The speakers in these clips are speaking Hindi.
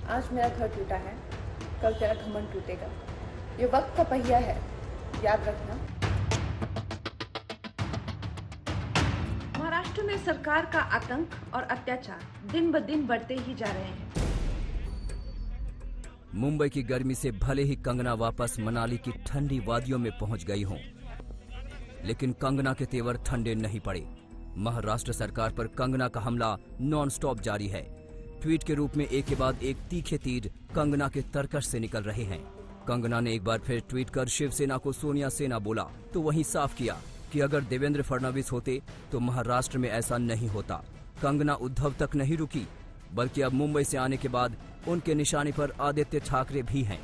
आज मेरा घर टूटा है, कल तेरा घमंड टूटेगा। ये वक्त का पहिया है, याद रखना। महाराष्ट्र में सरकार का आतंक और अत्याचार दिन ब दिन बढ़ते ही जा रहे हैं। मुंबई की गर्मी से भले ही कंगना वापस मनाली की ठंडी वादियों में पहुंच गई हों, लेकिन कंगना के तेवर ठंडे नहीं पड़े। महाराष्ट्र सरकार पर कंगना का हमला नॉन स्टॉप जारी है। ट्वीट के रूप में एक के बाद एक तीखे तीर कंगना के तरकश से निकल रहे हैं। कंगना ने एक बार फिर ट्वीट कर शिवसेना को सोनिया सेना बोला, तो वहीं साफ किया कि अगर देवेंद्र फडणवीस होते तो महाराष्ट्र में ऐसा नहीं होता। कंगना उद्धव तक नहीं रुकी, बल्कि अब मुंबई से आने के बाद उनके निशाने पर आदित्य ठाकरे भी हैं।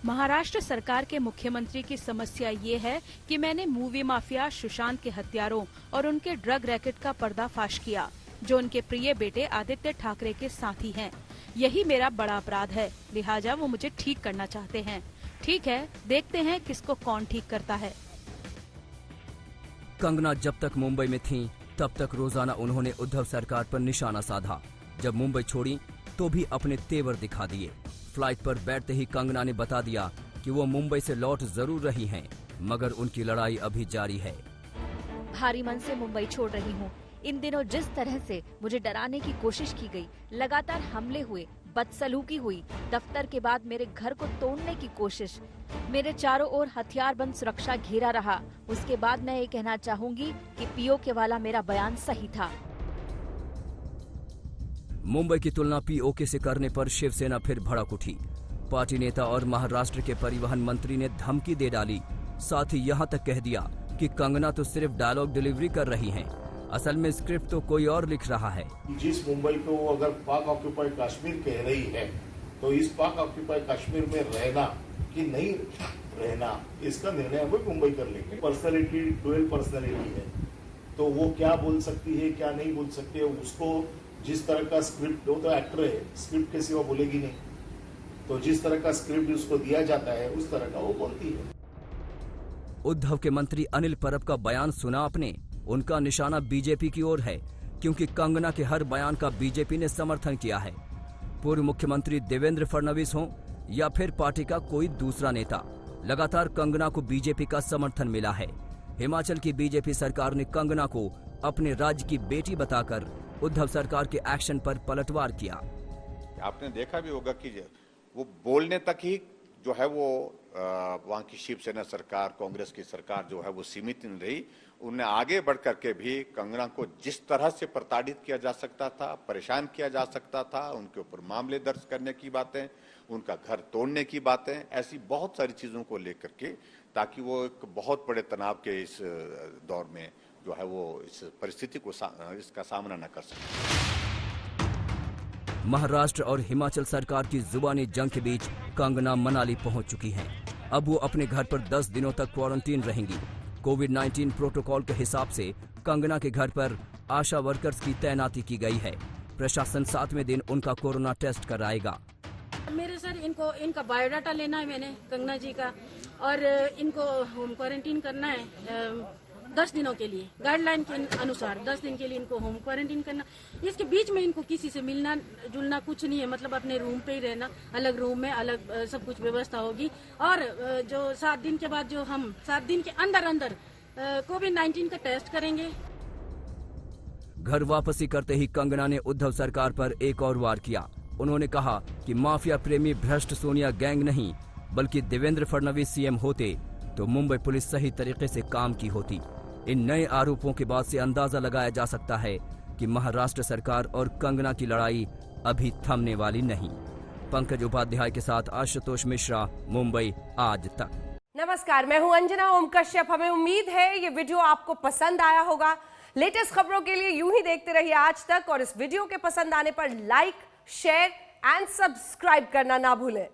महाराष्ट्र सरकार के मुख्यमंत्री की समस्या ये है कि मैंने मूवी माफिया सुशांत के हत्यारों और उनके ड्रग रैकेट का पर्दाफाश किया, जो उनके प्रिय बेटे आदित्य ठाकरे के साथी हैं। यही मेरा बड़ा अपराध है, लिहाजा वो मुझे ठीक करना चाहते हैं। ठीक है, देखते हैं किसको कौन ठीक करता है। कंगना जब तक मुंबई में थीं, तब तक रोजाना उन्होंने उद्धव सरकार पर निशाना साधा। जब मुंबई छोड़ी तो भी अपने तेवर दिखा दिए। फ्लाइट पर बैठते ही कंगना ने बता दिया कि वो मुंबई से लौट जरूर रही हैं, मगर उनकी लड़ाई अभी जारी है। भारी मन से मुंबई छोड़ रही हूँ। इन दिनों जिस तरह से मुझे डराने की कोशिश की गई, लगातार हमले हुए, बदसलूकी हुई, दफ्तर के बाद मेरे घर को तोड़ने की कोशिश, मेरे चारों ओर हथियारबंद सुरक्षा घेरा रहा, उसके बाद मैं ये कहना चाहूंगी कि पीओके वाला मेरा बयान सही था। मुंबई की तुलना पीओके से करने पर शिवसेना फिर भड़क उठी। पार्टी नेता और महाराष्ट्र के परिवहन मंत्री ने धमकी दे डाली। साथ ही यहाँ तक कह दिया कि कंगना तो सिर्फ डायलॉग डिलीवरी कर रही हैं, असल में स्क्रिप्ट तो कोई और लिख रहा है। जिस मुंबई को वो अगर पाक ऑक्यूपाइड कश्मीर कह रही है, तो इस पाक ऑक्यूपाइड कश्मीर में रहना कि नहीं रहना, इसका निर्णय वो मुंबई कर लेंगे। पर्सनैलिटी डुअल पर्सनैलिटी है, तो वो क्या बोल सकती है क्या नहीं बोल सकती है, उसको जिस तरह का स्क्रिप्ट, वो तो एक्टर है, स्क्रिप्ट के सिवा बोलेगी नहीं, तो जिस तरह का स्क्रिप्ट उसको दिया जाता है उस तरह का वो बोलती है। उद्धव के मंत्री अनिल परब का बयान सुना आपने? उनका निशाना बीजेपी की ओर है, क्योंकि कंगना के हर बयान का बीजेपी ने समर्थन किया है। पूर्व मुख्यमंत्री देवेंद्र फडणवीस हों या फिर पार्टी का कोई दूसरा नेता, लगातार कंगना को बीजेपी का समर्थन मिला है। हिमाचल की बीजेपी सरकार ने कंगना को अपने राज्य की बेटी बताकर उद्धव सरकार के एक्शन पर पलटवार किया। आपने देखा भी होगा कि वो बोलने तक ही जो है वो वहाँ की शिवसेना सरकार, कांग्रेस की सरकार जो है वो सीमित नहीं रही। उन्हें आगे बढ़ करके भी कंगना को जिस तरह से प्रताड़ित किया जा सकता था, परेशान किया जा सकता था, उनके ऊपर मामले दर्ज करने की बातें, उनका घर तोड़ने की बातें, ऐसी बहुत सारी चीजों को लेकर के, ताकि वो एक बहुत बड़े तनाव के इस दौर में जो है वो इस परिस्थिति को इसका सामना न कर सके। महाराष्ट्र और हिमाचल सरकार की जुबानी जंग के बीच कंगना मनाली पहुंच चुकी हैं। अब वो अपने घर पर 10 दिनों तक क्वारंटीन रहेंगी। कोविड-19 प्रोटोकॉल के हिसाब से कंगना के घर पर आशा वर्कर्स की तैनाती की गई है। प्रशासन 7वें दिन उनका कोरोना टेस्ट कराएगा। मेरे सर इनका बायोडाटा लेना है मैंने, कंगना जी का, और इनको होम क्वारंटीन करना है 10 दिनों के लिए। गाइडलाइन के अनुसार 10 दिन के लिए इनको होम क्वारंटीन करना। इसके बीच में इनको किसी से मिलना जुलना कुछ नहीं है, मतलब अपने रूम पे ही रहना, अलग रूम में अलग सब कुछ व्यवस्था होगी। और जो 7 दिन के बाद जो हम 7 दिन के अंदर कोविड-19 का टेस्ट करेंगे। घर वापसी करते ही कंगना ने उद्धव सरकार पर एक और वार किया। उन्होंने कहा कि माफिया प्रेमी भ्रष्ट सोनिया गैंग नहीं, बल्कि देवेंद्र फडणवीस सीएम होते तो मुंबई पुलिस सही तरीके से काम की होती। इन नए आरोपों के बाद से अंदाजा लगाया जा सकता है कि महाराष्ट्र सरकार और कंगना की लड़ाई अभी थमने वाली नहीं। पंकज उपाध्याय के साथ आशुतोष मिश्रा, मुंबई आज तक। नमस्कार, मैं हूं अंजना ओम कश्यप। हमें उम्मीद है ये वीडियो आपको पसंद आया होगा। लेटेस्ट खबरों के लिए यूं ही देखते रहिए आज तक, और इस वीडियो के पसंद आने पर लाइक, शेयर एंड सब्सक्राइब करना ना भूलें।